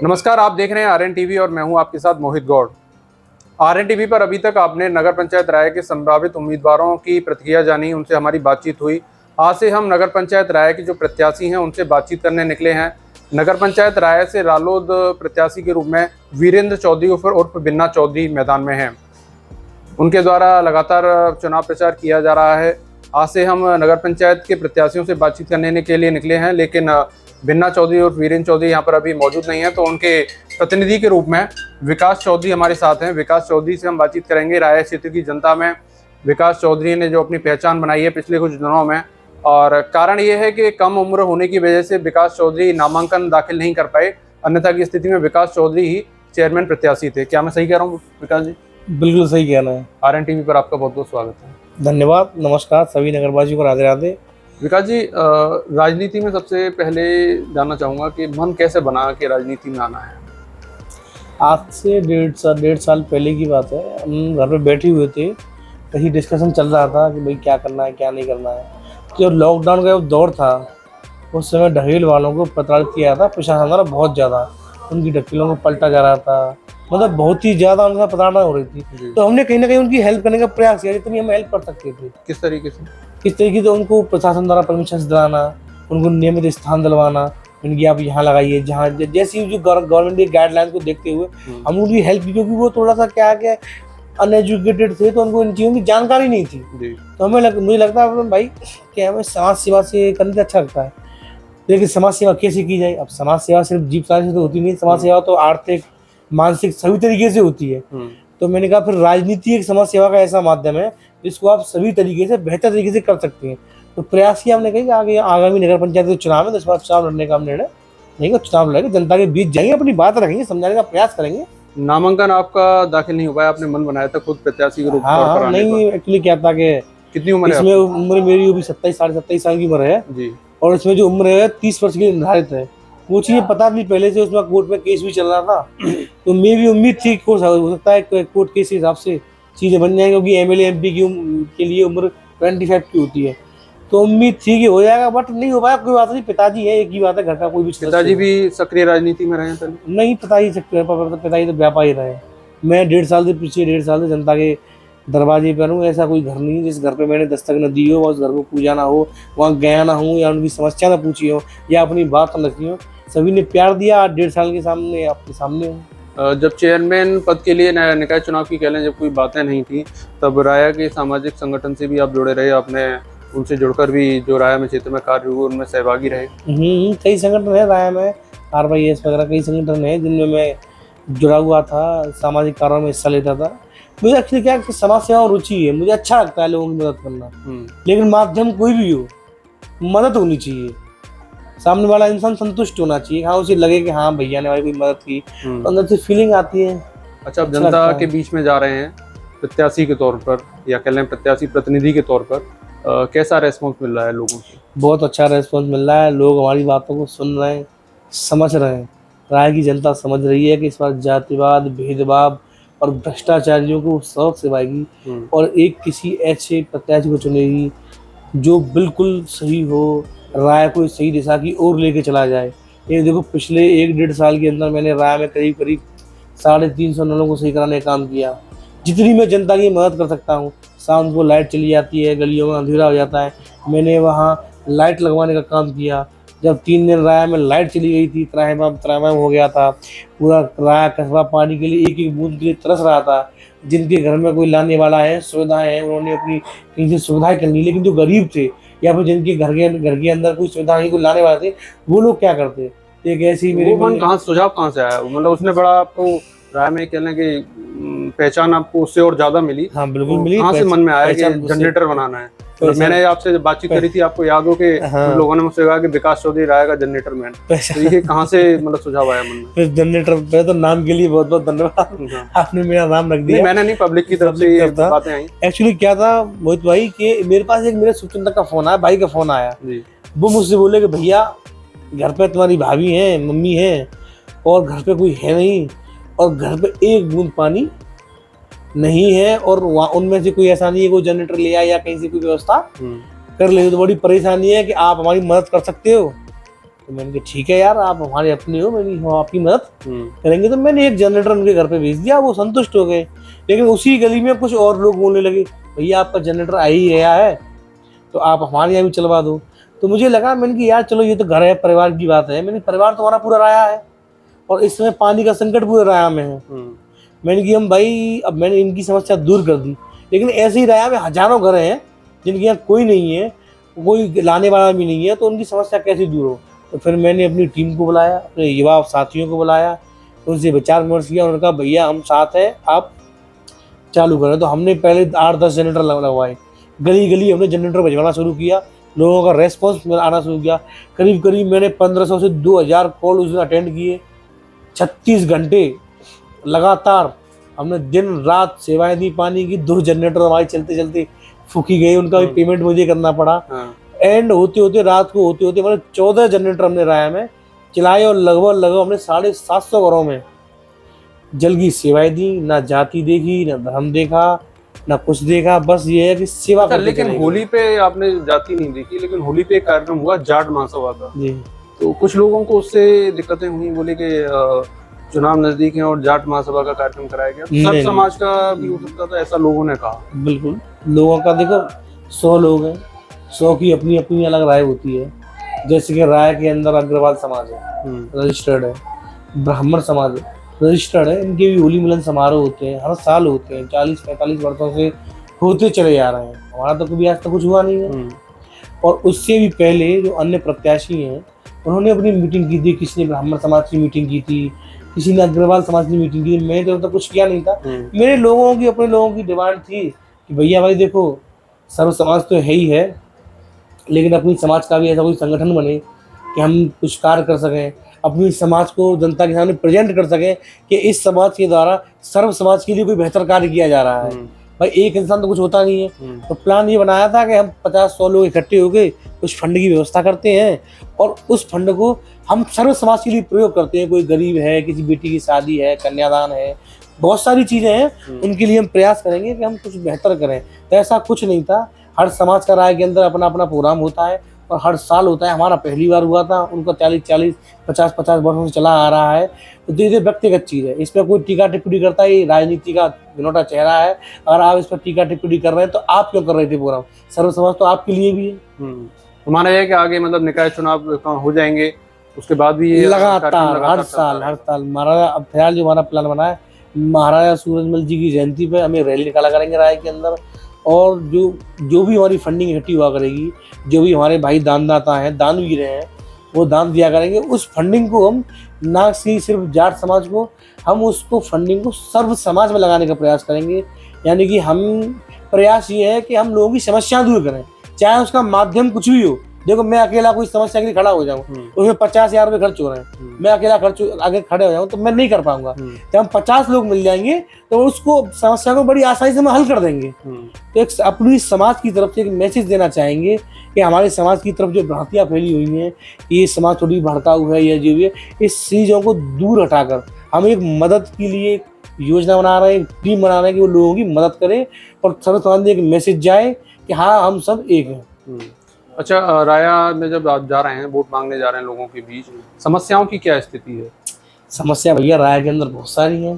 नमस्कार, आप देख रहे हैं आरएन टीवी और मैं हूं आपके साथ मोहित गौड़। आरएन टीवी पर अभी तक आपने नगर पंचायत राय के संभावित उम्मीदवारों की प्रतिक्रिया जानी, उनसे हमारी बातचीत हुई। आज से हम नगर पंचायत राय के जो प्रत्याशी हैं उनसे बातचीत करने निकले हैं। नगर पंचायत राय से रालोद प्रत्याशी के रूप में वीरेंद्र चौधरी उर्फ बिन्ना चौधरी मैदान में हैं। उनके द्वारा लगातार चुनाव प्रचार किया जा रहा है। आज से हम नगर पंचायत के प्रत्याशियों से बातचीत करने के लिए निकले हैं, लेकिन बिन्ना चौधरी और वीरेंद्र चौधरी यहाँ पर अभी मौजूद नहीं है, तो उनके प्रतिनिधि के रूप में विकास चौधरी हमारे साथ हैं। विकास चौधरी से हम बातचीत करेंगे। राय क्षेत्र की जनता में विकास चौधरी ने जो अपनी पहचान बनाई है पिछले कुछ दिनों में, और कारण ये है कि कम उम्र होने की वजह से विकास चौधरी नामांकन दाखिल नहीं कर पाए, अन्यथा की स्थिति में विकास चौधरी ही चेयरमैन प्रत्याशी थे। क्या मैं सही कह रहा हूँ विकास जी? बिल्कुल सही कहना है। आरएन टीवी पर आपका बहुत बहुत स्वागत है। धन्यवाद। नमस्कार सभी नगरवासियों को, राधे राधे। विकास जी, राजनीति में सबसे पहले जानना चाहूँगा कि मन कैसे बना कि राजनीति में आना है? आज से डेढ़ साल पहले की बात है। हम घर पे बैठे हुए थे, कहीं डिस्कशन चल रहा था कि भाई क्या करना है क्या नहीं करना है। तो जब लॉकडाउन का दौर था उस समय ढकेल वालों को प्रताड़ित किया था प्रशासन द्वारा बहुत ज़्यादा। उनकी ढकेलों को पलटा जा रहा था, मतलब बहुत ही ज़्यादा उनका प्रताड़ना हो रही थी। तो हमने कहीं ना कहीं उनकी हेल्प करने का प्रयास किया जितनी हम हेल्प कर सकते थे। किस तरीके से? किस तरीके से उनको प्रशासन द्वारा परमिशन दिलाना, उनको नियमित स्थान दिलवाना, उनकी आप यहाँ लगाइए जहाँ जैसी जो गवर्नमेंट की गाइडलाइन को देखते हुए हम उनकी हेल्प की, क्योंकि वो थोड़ा सा क्या अनएजुकेटेड थे, तो उनको इन चीज़ों की जानकारी नहीं थी। तो मुझे लगता है भाई कि हमें समाज सेवा से करने से अच्छा लगता है, लेकिन समाज सेवा कैसे की जाए? अब समाज सेवा सिर्फ जीप चार्ज से तो होती नहीं, समाज सेवा तो आर्थिक मानसिक सभी तरीके से होती है। तो मैंने कहा फिर राजनीति एक समाज सेवा का ऐसा माध्यम है जिसको आप सभी तरीके से बेहतर तरीके से कर सकते हैं। तो प्रयास किया हमने, कहा कि आगे आगामी नगर पंचायत के चुनाव है, तो इस बार चुनाव लड़ने का हमने नहीं, चुनाव लड़ेंगे, जनता के बीच जाएंगे, अपनी बात रखेंगे, समझाने का प्रयास करेंगे। नामांकन आपका दाखिल नहीं हो पाया, आपने मन बनाया था खुद प्रत्याशी के रूप में? हाँ, नहीं, एक्चुअली क्या था कि कितनी उम्र है? इसमें उम्र मेरी अभी 27 साढ़े 27 साल की उम्र है जी, और इसमें जो उम्र है 30 वर्ष की निर्धारित है। वो चीज़ें पता भी पहले से, उसमें कोर्ट में केस भी चल रहा था। तो मैं भी उम्मीद थी हो सकता है कोर्ट केस के हिसाब से चीज़ें बन जाएंगी, क्योंकि एमएलए एमपी के लिए उम्र 25 की होती है। तो उम्मीद थी कि हो जाएगा, बट नहीं हो पाया। कोई बात नहीं, पिताजी है, एक ही बात है, घर का कोई भी। पिताजी भी सक्रिय राजनीति में रहे हैं पहले? नहीं, पिताजी तो व्यापारी रहे। मैं 1.5 साल से जनता के दरवाजे पर हूँ। ऐसा कोई घर नहीं जिस घर पे मैंने दस्तक न दी हो, उस घर को पूजा ना हो, वहाँ गया ना हूँ, या उनकी समस्या ना पूछी हो, या अपनी बात न रखी हो। सभी ने प्यार दिया। 1.5 साल के सामने आपके सामने हूँ। जब चेयरमैन पद के लिए निकाय चुनाव की कह लें, जब कोई बातें नहीं थी, तब राया के सामाजिक संगठन से भी आप जुड़े रहे। आपने उनसे जुड़कर भी जो राया में क्षेत्र में कार्य हुए उनमें सहभागी रहे। कई संगठन है राया में, RYS वगैरह कई संगठन है जिनमें मैं जुड़ा हुआ था, सामाजिक कार्यों में हिस्सा लेता था। मुझे एक्चुअली क्या कि समाज सेवा और रुचि है, मुझे अच्छा लगता है लोगों की मदद करना। लेकिन माध्यम कोई भी हो, मदद होनी चाहिए, सामने वाला इंसान संतुष्ट होना चाहिए। हाँ, उसे लगे कि हाँ भैया ने भाई कोई मदद की, तो अंदर से फीलिंग आती है। अच्छा, अब जनता के बीच में जा रहे हैं प्रत्याशी के तौर पर, या कह लें प्रत्याशी प्रतिनिधि के तौर पर, कैसा रेस्पॉन्स मिल रहा है लोगों से? बहुत अच्छा रेस्पॉन्स मिल रहा है। लोग हमारी बातों को सुन रहे हैं, समझ रहे हैं। राय की जनता समझ रही है कि इस बार जातिवाद, भेदभाव और भ्रष्टाचारियों को सबक सिखाएगी, और एक किसी ऐसे प्रत्याशी को चुनेगी जो बिल्कुल सही हो, राय को सही दिशा की ओर लेके चला जाए। ये देखो, पिछले 1.5 साल के अंदर मैंने राय में करीब 350 नलों को सही कराने का काम किया। जितनी मैं जनता की मदद कर सकता हूँ। शाम को लाइट चली जाती है, गलियों में अंधेरा हो जाता है, मैंने वहाँ लाइट लगवाने का काम किया। जब 3 दिन राय में लाइट चली गई थी, त्राहिमाम हो गया था, पूरा राय कस्बा पानी के लिए एक बूंद के लिए तरस रहा था। जिनके घर में कोई लाने वाला है, सुविधाएं हैं, उन्होंने अपनी कहीं से सुविधाएं कर ली, लेकिन जो गरीब थे या फिर जिनके घर के अंदर कोई सुविधा नहीं, कोई लाने वाले थे, वो लोग क्या करते? एक ऐसी मेरे सुझाव कहाँ से आया? मतलब उसने बड़ा आपको राय में कहना कि पहचान आपको उससे और ज्यादा मिली? हाँ, बिल्कुल मिली। कहाँ से मन में आया कि जनरेटर बनाना है? तो मैंने आपसे बातचीत करी थी, आपको याद हो कि लोगों ने मुझसे कहा कि विकास चौधरी राय का जनरेटर मैन, तो ये कहाँ से मतलब सुझाव आया मन में? फिर जनरेटर पे तो नाम के लिए बहुत बहुत धन्यवाद, आपने मेरा नाम रख दिया। मैंने नहीं, पब्लिक की तरफ से ये बातें आई। एक्चुअली क्या था मोहित भाई कि मेरे पास एक मेरे सुचिंतक का फोन आया, भाई का फोन आया। वो मुझसे बोले कि भैया घर पे तुम्हारी भाभी है, मम्मी है, और घर पे कोई है नहीं, और घर पे एक बूंद पानी नहीं है, और उनमें से कोई ऐसा नहीं है कोई जनरेटर ले आए या कहीं से कोई व्यवस्था कर ले, तो बड़ी परेशानी है कि आप हमारी मदद कर सकते हो। तो मैंने कहा ठीक है यार, आप हमारे अपने हो, मैंने हम आपकी मदद करेंगे। तो मैंने एक जनरेटर उनके घर पे भेज दिया, वो संतुष्ट हो गए। लेकिन उसी गली में कुछ और लोग बोलने लगे, भैया आपका जनरेटर आ ही गया है तो आप हमारे यहाँ भी चलवा दो। तो मुझे लगा, मैंने कि यार चलो ये तो घर है, परिवार की बात है। मैंने परिवार तुम्हारा पूरा राया है और इस समय पानी का संकट पूरे राया में है। मैंने कि हम भाई, अब मैंने इनकी समस्या दूर कर दी, लेकिन ऐसे ही राया में हजारों घर हैं जिनके यहाँ कोई नहीं है, कोई लाने वाला भी नहीं है, तो उनकी समस्या कैसे दूर हो। तो फिर मैंने अपनी टीम को बुलाया, अपने युवा साथियों को बुलाया, उनसे विचार विमर्श किया। उन्होंने कहा भैया हम साथ हैं, आप चालू करें। तो हमने पहले 8-10 जनरेटर लगवाए, गली गली हमने जनरेटर भिजवाना शुरू किया, लोगों का रेस्पॉन्स आना शुरू किया। करीब करीब मैंने 1500 से 2000 कॉल उस दिन अटेंड किए। 36 घंटे लगातार हमने दिन रात सेवाएं दी पानी की। 2 जनरेटर हमारे चलते चलते फूकी गए, उनका भी पेमेंट मुझे करना पड़ा। एंड होते होते रात को होते होते मतलब 14 जनरेटर हमने राया में चलाए और लगभग हमने 750 घरों में जल की सेवाएं दी। ना जाति देखी, ना धर्म देखा, ना कुछ देखा, बस ये है कि सेवा करते लेकिन चले गए। होली पे आपने जाति नहीं देखी, लेकिन होली पे एक कार्यक्रम हुआ, जाट महासभा का। जी। तो कुछ लोगों को उससे दिक्कतें हुई, बोले कि चुनाव नजदीक है और जाट महासभा का कार्यक्रम कराया गया। सब नहीं, समाज का भी हो सकता था, ऐसा लोगों ने कहा। बिल्कुल, लोगों का देखो 100 लोग हैं, 100 की अपनी अपनी अलग राय होती है। जैसे कि राय के अंदर अग्रवाल समाज है, रजिस्टर्ड है, ब्राह्मण समाज है, रजिस्टर्ड है। इनके भी होली मिलन समारोह होते हैं, हर साल होते हैं, 40-45 वर्षों से होते चले जा रहे हैं। हमारा तो कभी आज तक कुछ हुआ नहीं है। और उससे भी पहले जो अन्य प्रत्याशी हैं उन्होंने अपनी मीटिंग की थी। किसी ने ब्राह्मण समाज की मीटिंग की थी, किसी ने अग्रवाल समाज की मीटिंग की। मैंने तो कुछ किया नहीं था। मेरे लोगों की, अपने लोगों की डिमांड थी कि भैया भाई देखो, सर्व समाज तो है ही है, लेकिन अपनी समाज का भी ऐसा कोई संगठन बने कि हम कुछ कार्य कर सकें, अपनी समाज को जनता के सामने प्रेजेंट कर सकें कि इस समाज के द्वारा सर्व समाज के लिए कोई बेहतर कार्य किया जा रहा है। भाई एक इंसान तो कुछ होता नहीं है। तो प्लान ये बनाया था कि हम 50-100 लोग इकट्ठे होके कुछ फंड की व्यवस्था करते हैं और उस फंड को हम सर्व समाज के लिए प्रयोग करते हैं। कोई गरीब है, किसी बेटी की शादी है, कन्यादान है, बहुत सारी चीजें हैं, उनके लिए हम प्रयास करेंगे कि हम कुछ बेहतर करें। तो ऐसा कुछ नहीं था। हर समाज का राय के अंदर अपना अपना प्रोग्राम होता है और हर साल होता है। हमारा पहली बार हुआ था, उनका 40-40, 50-50 वर्षों से चला आ रहा है। तो धीरे धीरे व्यक्तिगत चीज़ है, इस पर कोई टीका टिप्पणी करता है, ये राजनीति का विनोटा चेहरा है। अगर आप इस पर टीका टिप्पणी कर रहे हैं तो आप क्यों कर रहे थे प्रोग्राम? सर्व समाज तो आपके लिए भी है। तो माना है कि आगे मतलब निकाय चुनाव हो जाएंगे, उसके बाद भी ये लगातार हर साल हमारा अब फिलहाल जो हमारा प्लान बना है, महाराजा सूरजमल जी की जयंती पे हमें रैली निकाला करेंगे राय के अंदर। और जो भी हमारी फंडिंग इकट्ठी हुआ करेगी, जो भी हमारे भाई दानदाता हैं, दानवीर हैं, वो दान दिया करेंगे। उस फंडिंग को हम ना सिर्फ जाट समाज को, हम उसको फंडिंग को सर्व समाज में लगाने का प्रयास करेंगे। यानी कि हम प्रयास ये है कि हम लोगों की समस्या दूर करें, चाहे उसका माध्यम कुछ भी हो। देखो मैं अकेला कोई समस्या के लिए खड़ा हो जाऊं, उसमें 50,000 रुपये खर्च हो रहे हैं, मैं अकेला आगे खड़े हो जाऊं तो मैं नहीं कर पाऊंगा। जब हम 50 लोग मिल जाएंगे तो उसको समस्या को बड़ी आसानी से हम हल कर देंगे। तो एक अपनी समाज की तरफ से एक मैसेज देना चाहेंगे कि हमारे समाज की तरफ जो भ्रांतियाँ फैली हुई हैं, ये समाज थोड़ी भड़काऊ है या जो भी है, इस चीज़ों को दूर हटाकर हम एक मदद के लिए योजना बना रहे हैं, टीम बना रहे हैं कि वो लोगों की मदद करें और सर्व समाज में एक मैसेज जाए कि हाँ हम सब एक हैं। अच्छा, राया में जब आप जा रहे हैं, वोट मांगने जा रहे हैं लोगों के बीच, समस्याओं की क्या स्थिति है? समस्या भैया राय के अंदर बहुत सारी हैं।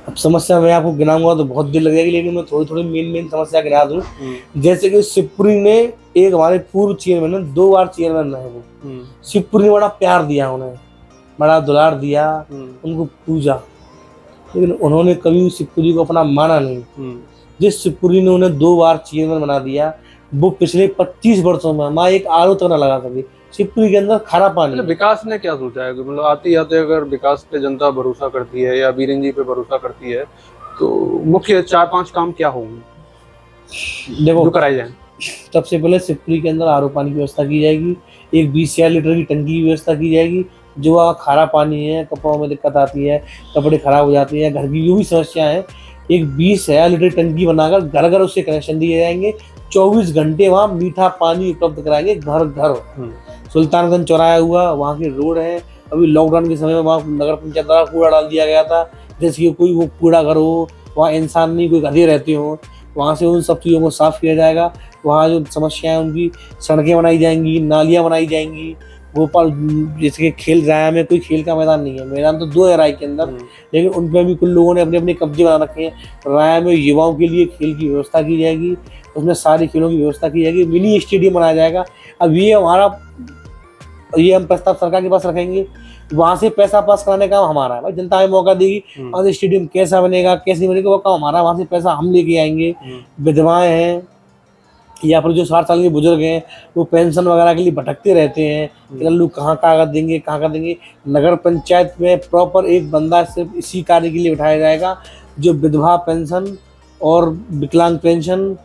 अब समस्या मैं आपको गिनाऊंगा तो बहुत देर लगेगी, लेकिन मैं थोड़ी मेन समस्या गिना दूं। जैसे कि शिवपुरी ने एक हमारे पूर्व चेयरमैन है, 2 बार चेयरमैन रहे वो। शिवपुरी ने बड़ा प्यार दिया, उन्हें बड़ा दुलार दिया, उनको पूजा, लेकिन उन्होंने कभी शिवपुरी को अपना माना नहीं। जिस शिवपुरी ने उन्हें 2 बार चेयरमैन बना दिया, वो पिछले 25 वर्षों में हमारा एक आरो तक न लगा सके। शिवपुरी के अंदर खारा पानी। विकास ने क्या सोचा है? मतलब आते आते अगर विकास पे जनता भरोसा करती है या बीरेन जी पे भरोसा करती है, तो मुख्य 4-5 काम क्या होंगे देखो जो कराए जाए? सबसे पहले शिवपुरी के अंदर आरो पानी की व्यवस्था की जाएगी। एक 20,000 लीटर की टंकी की व्यवस्था की जाएगी। जो वहाँ खारा पानी है, कपड़ों में दिक्कत आती है, कपड़े खराब हो जाते हैं, घर की जो भी समस्या है, एक 20,000 लीटर टंकी बनाकर घर घर उससे कनेक्शन दिए जाएंगे। 24 घंटे वहाँ मीठा पानी उपलब्ध कराएंगे घर घर। सुल्तानगंज चौराया हुआ, वहाँ के रोड है। अभी लॉकडाउन के समय में वहाँ नगर पंचायत द्वारा कूड़ा डाल दिया गया था, जैसे कि कोई वो कूड़ा घर हो, वहाँ इंसान नहीं, कोई गधे रहते हो, वहाँ से उन सब चीज़ों को साफ किया जाएगा। वहाँ जो समस्याएं उनकी, सड़कें बनाई जाएंगी, नालियाँ बनाई जाएंगी। भोपाल जैसे कि खेल राय में कोई खेल का मैदान नहीं है, मैदान तो 2 है राय के अंदर, लेकिन उन पर भी कुछ लोगों ने अपने अपने कब्जे बना रखे हैं। राय में युवाओं के लिए खेल की व्यवस्था की जाएगी, उसमें सारी खेलों की व्यवस्था की जाएगी, मिनी स्टेडियम बनाया जाएगा। अब ये हम प्रस्ताव सरकार के पास रखेंगे, वहाँ से पैसा पास कराने का काम हमारा है। भाई जनता हमें मौका देगी, वहाँ से स्टेडियम कैसा बनेगा कैसे नहीं बनेगा वो काम हमारा, वहाँ से पैसा हम लेके आएंगे। विधवाएं हैं या फिर जो 60 साल के बुजुर्ग हैं, वो पेंशन वगैरह के लिए भटकते रहते हैं कि लोग कहाँ कागज देंगे, कहाँ का देंगे। नगर पंचायत में प्रॉपर एक बंदा सिर्फ इसी कार्य के लिए उठाया जाएगा, जो विधवा पेंशन और विकलांग पेंशन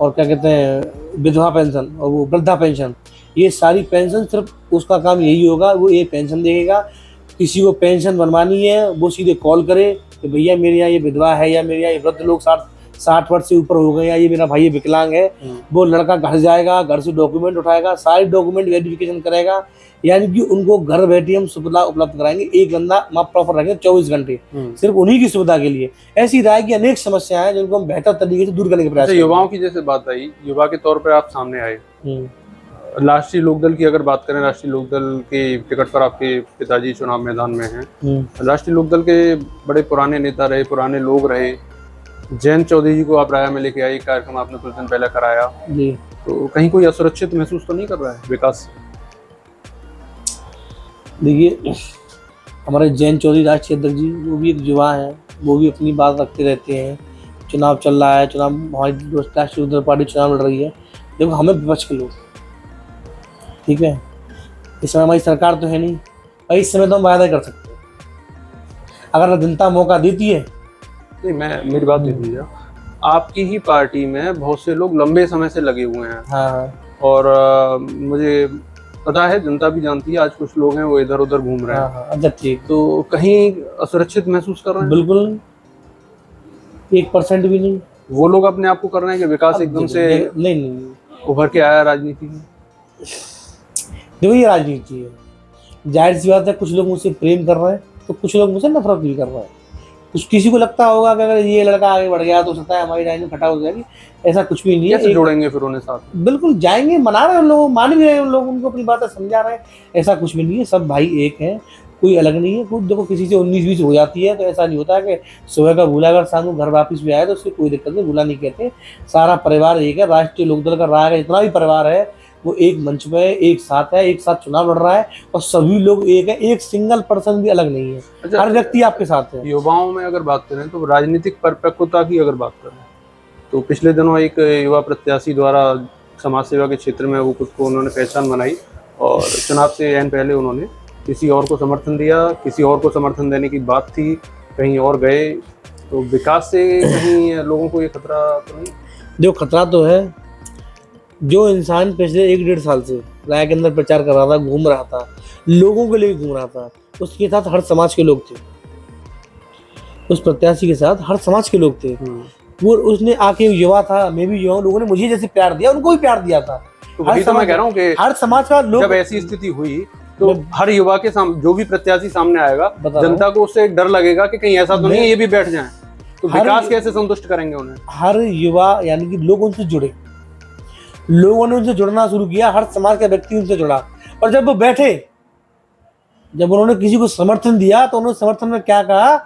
और क्या कहते हैं विधवा पेंशन और वो वृद्धा पेंशन, ये सारी पेंशन सिर्फ उसका काम यही होगा। वो एक पेंशन देगा, किसी को पेंशन बनवानी है वो सीधे कॉल करे कि भैया मेरे यहाँ ये विधवा है या मेरे यहाँ ये वृद्ध लोग 60 वर्ष से ऊपर हो गए, या ये मेरा भाई ये विकलांग है। वो लड़का घर जाएगा, घर से डॉक्यूमेंट उठाएगा, सारे डॉक्यूमेंट वेरिफिकेशन करेगा, यानी कि उनको घर बैठे हम सुविधा उपलब्ध कराएंगे। एक बंदा माप प्रॉपर रखेंगे 24 घंटे सिर्फ उन्हीं की सुविधा के लिए। ऐसी राय की अनेक समस्याएं हैं जिनको हम बेहतर तरीके से दूर करने के प्रयास। युवाओं की जैसे बात आई, युवा के तौर पर आप सामने आए, राष्ट्रीय लोकदल की अगर बात करें, राष्ट्रीय लोकदल के टिकट पर आपके पिताजी चुनाव मैदान में हैं। राष्ट्रीय लोकदल के बड़े पुराने नेता रहे, पुराने लोग रहे। जयंत चौधरी जी को आप राय में लेके आए, कार्यक्रम आपने कुछ दिन पहले कराया जी, तो कहीं कोई असुरक्षित महसूस तो नहीं कर रहा है विकास? देखिए, हमारे जयंत चौधरी राष्ट्रीय अध्यक्ष जी वो भी एक युवा हैं, वो भी अपनी बात रखते रहते हैं। चुनाव चल रहा है, चुनाव हमारी राष्ट्रीय लोकदल पार्टी चुनाव लड़ रही है। देखो हमें विपक्ष के लोग, ठीक है, इस समय हमारी सरकार तो है नहीं और इस समय तो हम वायदा कर सकते हैं अगर जनता मौका देती है। नहीं, मेरी बात नहीं दीजिए। आपकी ही पार्टी में बहुत से लोग लंबे समय से लगे हुए हैं। हाँ, और मुझे पता है, जनता भी जानती है, आज कुछ लोग हैं वो इधर उधर घूम रहे हैं। हाँ, अच्छा ठीक, तो कहीं असुरक्षित महसूस कर रहे हैं? बिल्कुल 1% भी नहीं। वो लोग अपने आप को कर रहे हैं कि विकास एकदम से नहीं उभर के आया राजनीति में? देखो ये राजनीति है, जाहिर सी बात है। कुछ लोग मुझसे प्रेम कर रहे हैं तो कुछ लोग मुझसे नफरत भी कर रहे हैं। कुछ किसी को लगता होगा कि अगर ये लड़का आगे बढ़ गया तो हो सकता है हमारी राजनीति खटा हो जाएगी, ऐसा कुछ भी नहीं है। कैसे जोड़ेंगे फिर उन्हें साथ? बिल्कुल जाएंगे, मना रहे हैं उन लोग, मान भी रहे हैं उन लोग, उनको अपनी बातें समझा रहे हैं। ऐसा कुछ भी नहीं है, सब भाई एक हैं, कोई अलग नहीं है। कुछ देखो किसी से 19-20 हो जाती है तो ऐसा नहीं होता कि सुबह का भूला अगर शाम को घर वापस भी आए तो उससे कोई दिक्कत नहीं, भूला नहीं कहते। सारा परिवार एक है, राष्ट्रीय लोकदल का राय का जितना भी परिवार है वो एक मंच पे एक साथ है, एक साथ चुनाव लड़ रहा है और सभी लोग एक है, एक सिंगल पर्सन भी अलग नहीं है। अच्छा, हर व्यक्ति आपके साथ है। युवाओं में अगर बात करें तो राजनीतिक परिपक्वता की अगर बात करें तो पिछले दिनों एक युवा प्रत्याशी द्वारा समाज सेवा के क्षेत्र में वो खुद को उन्होंने पहचान बनाई और चुनाव से एन पहले उन्होंने किसी और को समर्थन दिया, किसी और को समर्थन देने की बात थी, कहीं और गए। तो विकास से कहीं लोगों को ये खतरा तो नहीं? जो खतरा तो है, जो इंसान पिछले 1-1.5 साल से राय के अंदर प्रचार कर रहा था, घूम रहा था, लोगों के लिए घूम रहा था, उसके साथ हर समाज के लोग थे। उस प्रत्याशी के साथ हर समाज के लोग थे। वो उसने आके युवा था, मैं भी युवा, लोगों ने मुझे जैसे प्यार दिया उनको भी प्यार दिया था। तो वही तो मैं कह रहा हूँ कि हर समाज का लोग, जब ऐसी स्थिति हुई तो हर युवा के सामने जो भी प्रत्याशी सामने आएगा, जनता को उससे डर लगेगा कि कहीं ऐसा तो नहीं है ये भी बैठ जाए। तो विकास कैसे संतुष्ट करेंगे उन्हें? हर युवा यानी कि लोग उनसे जुड़े, लोगों ने उनसे जुड़ना शुरू किया, हर समाज का व्यक्ति उनसे जुड़ा। और जब वो बैठे, जब उन्होंने किसी को समर्थन दिया तो उन्होंने समर्थन में क्या कहा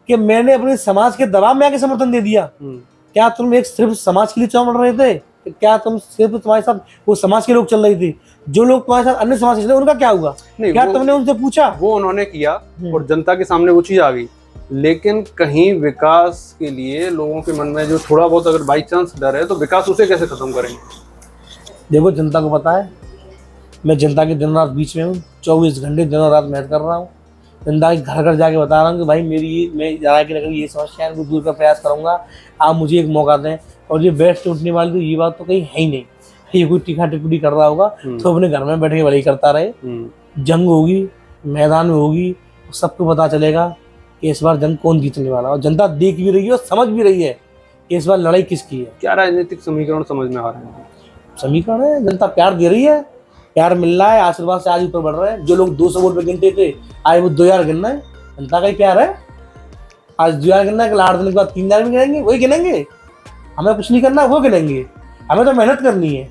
कि मैंने अपने समाज के दबाव में आके समर्थन दे दिया। क्या तुम एक सिर्फ समाज के लिए चुनाव लड़ रहे थे? क्या तुम सिर्फ तुम्हारे साथ वो समाज के लोग चल रहे थे? जो लोग तुम्हारे साथ अन्य समाज के थे उनका क्या हुआ? क्या तुमने उनसे पूछा? वो उन्होंने किया और जनता के सामने वो चीज आ गई। लेकिन कहीं विकास के लिए लोगों के मन में जो थोड़ा बहुत अगर बाई चांस डर है तो विकास उसे कैसे खत्म करेंगे? देखो जनता को पता है, मैं जनता के दिन रात बीच में हूँ, 24 घंटे दिनों रात मेहनत कर रहा हूँ। जनता के घर घर जाके बता रहा हूँ कि भाई मैं राय के नगर ये समस्या है, उनको दूर का प्रयास करूँगा, आप मुझे एक मौका दें। और ये बैठ के उठने वाली तो ये बात तो कहीं है ही नहीं। ये कोई टिका टिप्पणी कर रहा होगा तो अपने घर में बैठ के भले ही करता रहे। जंग होगी, मैदान में होगी, सबको पता चलेगा कि इस बार जंग कौन जीतने वाला। और जनता देख भी रही है और समझ भी रही है कि इस बार लड़ाई किसकी है। क्या राजनीतिक समीकरण समझ में आ रहे हैं? समीकरण है, जनता प्यार दे रही है, प्यार मिल रहा है, आशीर्वाद से आज ऊपर बढ़ रहे हैं। जो लोग 200 वोट पे गिनते थे आज वो 2000 गिनना है, जनता का ही प्यार है। आज 2000 गिनना है, कल 8 दिन के बाद 3000 भी गिनेंगे, वही गिनेंगे। हमें कुछ नहीं करना, वो करेंगे, हमें तो मेहनत करनी है।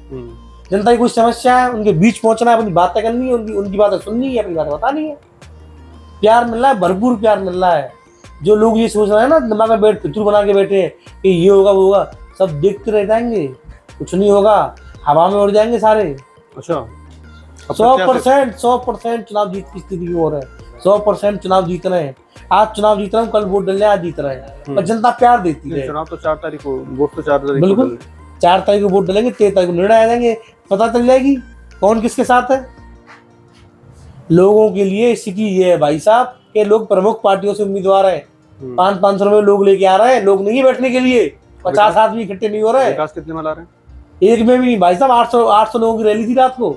जनता की कुछ समस्या है, उनके बीच पहुंचना है, अपनी बातें करनी है, उनकी बातें सुननी है, अपनी बातें बतानी है। प्यार मिल रहा है, भरपूर प्यार मिल रहा है। जो लोग ये सोच रहे हैं ना, दिमाग में बैठ पितूर बना के बैठे हैं कि ये होगा वो होगा, सब देखते रह जाएंगे, कुछ नहीं होगा, हवा में उड़ जाएंगे सारे। अच्छा, 100% चुनाव जीत की स्थिति की ओर है। 100% चुनाव जीत रहे हैं। आज चुनाव जीत रहे हैं, कल वोट डलने आज जीत रहे हैं, और जनता प्यार देती है। चुनाव तो 4 तारीख को, वोट तो 4 तारीख को बिल्कुल 4 तारीख को वोट डलेंगे, 13 तारीख को निर्णय आ जाएंगे, पता चल जाएगी कौन किसके साथ है। लोगों के लिए स्थिति ये है भाई साहब कि लोग प्रमुख पार्टियों से उम्मीदवार है, 500 रुपए लोग लेके आ रहे हैं, लोग नहीं है बैठने के लिए, 50 आदमी इकट्ठे नहीं हो रहे। विकास कितने में ला रहे हैं? एक में भी नहीं भाई साहब। 800 लोगों की रैली थी रात को,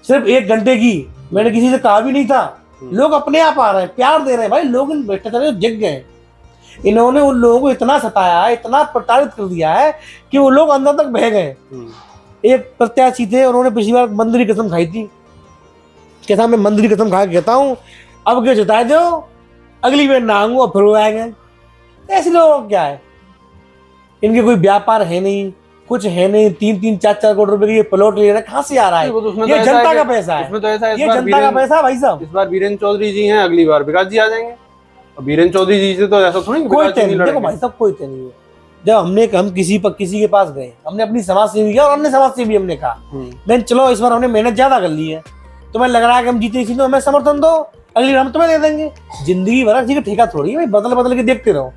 सिर्फ 1 घंटे की। मैंने किसी से कहा भी नहीं था, लोग अपने आप आ रहे हैं, प्यार दे रहे हैं। भाई लोग इन भ्रष्टाचार से जग गए। इन्होंने उन लोगों को इतना सताया है, इतना प्रताड़ित कर दिया है कि वो लोग अंदर तक बह गए। एक प्रत्याशी थे, उन्होंने पिछली बार मंदिर की कसम खाई थी, कहता मैं मंदिर की कसम खा के कहता हूँ अब क्या जिताए दो, अगली बार ना आऊंगा, फिर वो आएंगे। ऐसे लोग क्या है, इनके कोई व्यापार है नहीं, कुछ है नहीं, 3-3, 4-4 करोड़ रुपए के ये प्लॉट ले रहे हैं, कहाँ से आ रहा है? ये जनता का पैसा है, उसमें तो ऐसा है, ये जनता का पैसा भाई साहब। इस बार वीरेंद्र चौधरी जी हैं, अगली बार विकास जी आ जाएंगे। और वीरेंद्र चौधरी जी से तो ऐसा थोड़ी कोई तय नहीं। देखो भाई साहब, कोई तय नहीं है। जब हम किसी के पास गए, हमने अपनी समाज सेवी किया और अन्य समाज सेवी हमने कहा मैं चलो इस बार हमने मेहनत ज्यादा कर ली है, तुम्हें लग रहा है कि हम जीते, इसी तो हमें समर्थन दो, अगली बार हम तुम्हें दे देंगे। जिंदगी भर जी का ठेका थोड़ी है भाई, बदल के देखते रहो।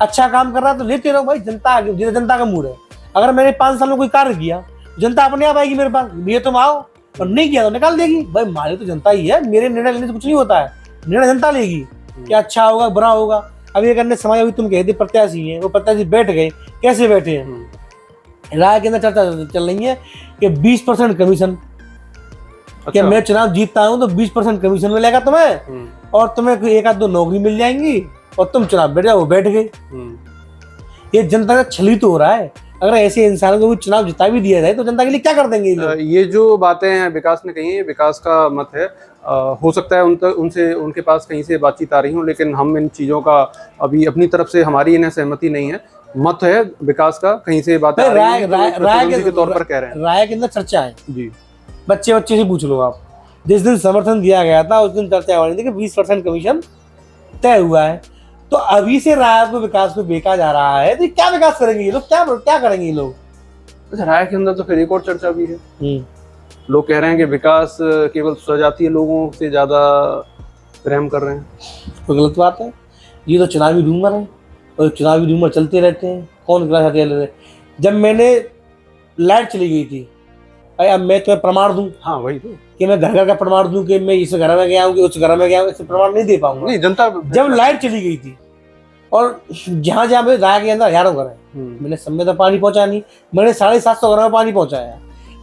अच्छा काम कर रहा है तो लेते रहो भाई, जनता का मूड है। अगर मैंने 5 साल में कोई कार्य किया, जनता अपने आप आएगी मेरे पास, ये तुम आओ, और नहीं किया तो निकाल देगी। भाई मारे तो जनता ही है, मेरे निर्णय लेने से कुछ नहीं होता है, निर्णय जनता लेगी कि अच्छा होगा बुरा होगा। अब ये करने समय अभी तुम कहते प्रत्याशी हैं, वो प्रत्याशी बैठ गए, कैसे बैठे हैं? राय के अंदर चर्चा चल रही है कि 20% कमीशन, कि मैं चुनाव जीतता हूं तो 20% कमीशन मिलेगा तुम्हें, और तुम्हें 1-2 नौकरी मिल जाएंगी और तुम चुनाव बैठ जाओ। वो बैठ गए। ये जनता का छलित हो रहा है। अगर ऐसे इंसानों को भी चुनाव जिता भी दिया जाए तो जनता के लिए क्या कर देंगे ये जो बातें हैं विकास ने कही है, विकास का मत है। हो सकता है उनसे उनके पास कहीं से बातचीत आ रही हो, लेकिन हम इन चीज़ों का अभी अपनी तरफ से हमारी इन्हें सहमति नहीं है। मत है विकास का, कहीं से बातें राय के तौर पर कह रहे हैं, राय के अंदर चर्चा है जी। बच्चे से पूछ लो आप, जिस दिन समर्थन दिया गया था उस दिन चर्चा हो रही थी कि 20% कमीशन तय हुआ है। तो अभी से राय को विकास को बेचा जा रहा है, तो क्या विकास करेंगे ये लोग, क्या करेंगे ये लोग? अच्छा, राय के अंदर तो फिर एक और चर्चा भी है। लोग कह रहे हैं कि विकास केवल स्वजातीय लोगों से ज्यादा प्रेम कर रहे हैं। तो गलत बात है, ये तो चुनावी रूमर है, और चुनावी रूमर चलते रहते हैं। कौन गिरा रहे? जब मैंने लाइट चली गई थी, अब मैं तुम्हें प्रमाण दूं? हाँ वही तो, कि मैं घर का प्रमाण दूं कि मैं इस घर में गया हूँ कि उस घर में गया हूँ, इससे प्रमाण नहीं दे पाऊंगा। नहीं, जनता जब लाइट चली गई थी और जहां मेरे राय के अंदर हजारों घर है, मैंने सब में तो पानी पहुंचा नहीं, मैंने 750 घर में पानी पहुंचाया।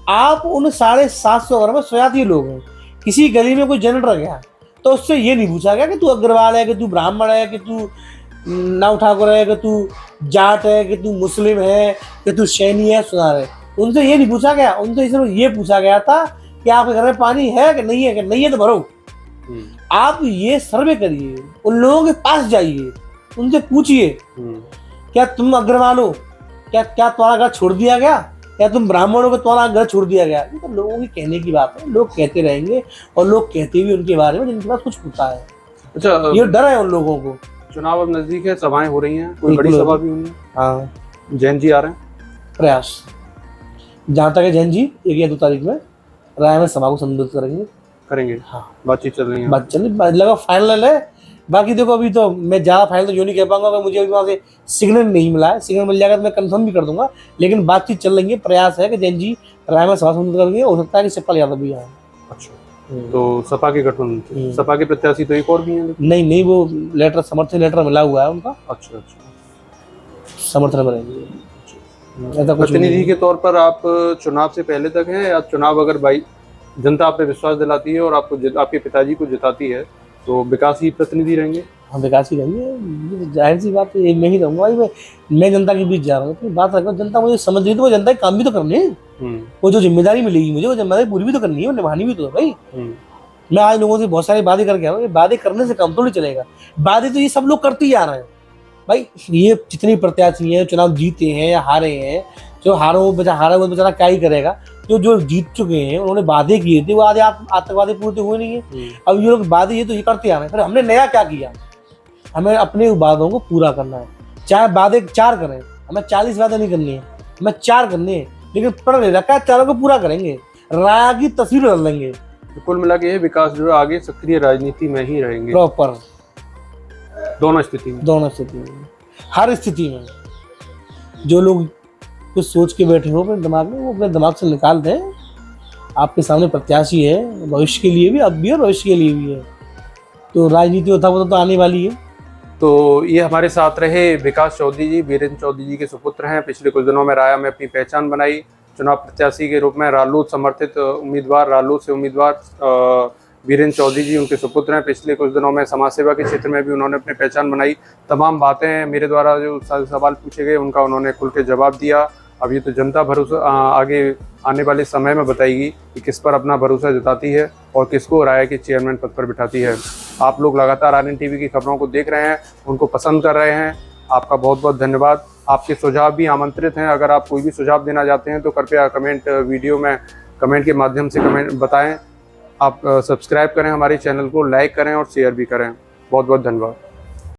आप उन 750 घर में स्वजातीय लोग हैं, किसी गली में कोई जनरेटर गया तो उससे ये नहीं पूछा गया कि तू अग्रवाल है, कि तू ब्राह्मण है, कि तू नाव ठाकुर है, कि तू जाट है, कि तू मुस्लिम है, कि तू सैनी है, सुनार है। उनसे ये नहीं पूछा गया, उनसे सिर्फ ये पूछा गया था कि आपके घर में पानी है कि नहीं है, कि नहीं है तो भरो। आप ये सर्वे करिए, उन लोगों के पास जाइए, उनसे पूछिए क्या तुम अग्रवाल हो, क्या तुम्हारा घर छोड़ दिया गया, क्या तुम ब्राह्मण हो, तुम्हारा घर छोड़ दिया गया? ये तो लोगों की कहने की बात है, लोग कहते रहेंगे और लोग कहते भी उनके बारे में जिनके पास कुछ होता है। अच्छा, ये डर है उन लोगों को। चुनाव अब नजदीक है, सभाएं हो रही हैं, कोई बड़ी सभा भी हुई है? हाँ, जैन जी आ रहे हैं, प्रयास जहाँ तक है जैन जी 1 या 2 तारीख में राय में सभा को संबोधित करेंगे। हाँ, बातचीत चल रही है, बात चल रही, लगा फाइनल है। बाकी देखो अभी तो मैं ज़्यादा फाइनल तो जो नहीं कह पाऊंगा, अगर मुझे अभी वहाँ से सिग्नल नहीं मिला है, सिग्नल मिल जाएगा तो मैं कंफर्म भी कर दूंगा। लेकिन बातचीत चल रही है, प्रयास है कि जैन जी राय में सभा संबोधित करेंगे। हो सकता है कि शिवपाल यादव भी आए। अच्छा, तो सपा के गठबंधन, सपा के प्रत्याशी तो एक और भी हैं? नहीं, वो लेटर समर्थन लेटर मिला हुआ है उनका। अच्छा, समर्थन में रहेंगे। प्रतिनिधि के तौर पर आप चुनाव से पहले तक हैं, या चुनाव अगर भाई जनता आप पे विश्वास दिलाती है और आपको आपके पिताजी को जिताती है तो विकास ही प्रतिनिधि रहेंगे? हाँ, विकास ही रहेंगे, जाहिर सी बात है। मैं ही रहूंगा भाई, मैं जनता के बीच जा रहा हूँ, बात रख रहा हूँ। जनता मुझे समझ रही तो वो जनता के काम भी तो करने हैं। वो जो जिम्मेदारी मिलेगी मुझे, वो जिम्मेदारी पूरी भी तो करनी है, निभानी भी तो है भाई। मैं आज लोगों से बहुत सारी बातें करके आ रहा हूँ, बातें करने से काम तो नहीं चलेगा। बातें तो ये सब लोग करते ही आ रहे हैं, भाई ये जितनी प्रत्याशी हैं चुनाव जीते हैं या हारे हैं, जो हारा वो बेचारा क्या ही करेगा। जो जो जीत चुके हैं उन्होंने वादे किए थे, वो आधे आतंकवादी पूरे तो हुए नहीं है। अब ये लोग वादे ये तो ये करते आ रहे हैं, फिर हमने नया क्या किया? हमें अपने वादों को पूरा करना है। चाहे वादे 4 करें, हमें 40 वादे नहीं करने हैं, हमें 4 करने हैं, लेकिन पढ़ ले रखा है 4 को पूरा करेंगे, राया की तस्वीर बदल देंगे। कुल मिला के ये विकास जो है आगे सक्रिय राजनीति में ही रहेंगे, प्रॉपर दोनों स्थिति में, हर स्थिति में। जो लोग कुछ सोच के बैठे हो अपने दिमाग में, वो अपने दिमाग से निकाल दें। आपके सामने प्रत्याशी है, भविष्य के लिए भी, अब भी और भविष्य के लिए भी है, तो राजनीति होता वो तो आने वाली है। तो ये हमारे साथ रहे विकास चौधरी जी, वीरेंद्र चौधरी जी के सुपुत्र हैं। पिछले कुछ दिनों में राया में अपनी पहचान बनाई, चुनाव प्रत्याशी के रूप में रालोद समर्थित उम्मीदवार, रालोद से उम्मीदवार वीरेंद्र चौधरी जी उनके सुपुत्र हैं। पिछले कुछ दिनों में समाज सेवा के क्षेत्र में भी उन्होंने अपनी पहचान बनाई। तमाम बातें मेरे द्वारा जो सवाल पूछे गए उनका उन्होंने खुल के जवाब दिया। अब ये तो जनता भरोसा आगे आने वाले समय में बताएगी कि किस पर अपना भरोसा जताती है और किसको राया के चेयरमैन पद पर बिठाती है। आप लोग लगातार आरएन टीवी की खबरों को देख रहे हैं, उनको पसंद कर रहे हैं, आपका बहुत बहुत धन्यवाद। आपके सुझाव भी आमंत्रित हैं। अगर आप कोई भी सुझाव देना चाहते हैं तो कृपया वीडियो में कमेंट के माध्यम से कमेंट बताएं। आप सब्सक्राइब करें, हमारे चैनल को लाइक करें और शेयर भी करें। बहुत बहुत धन्यवाद।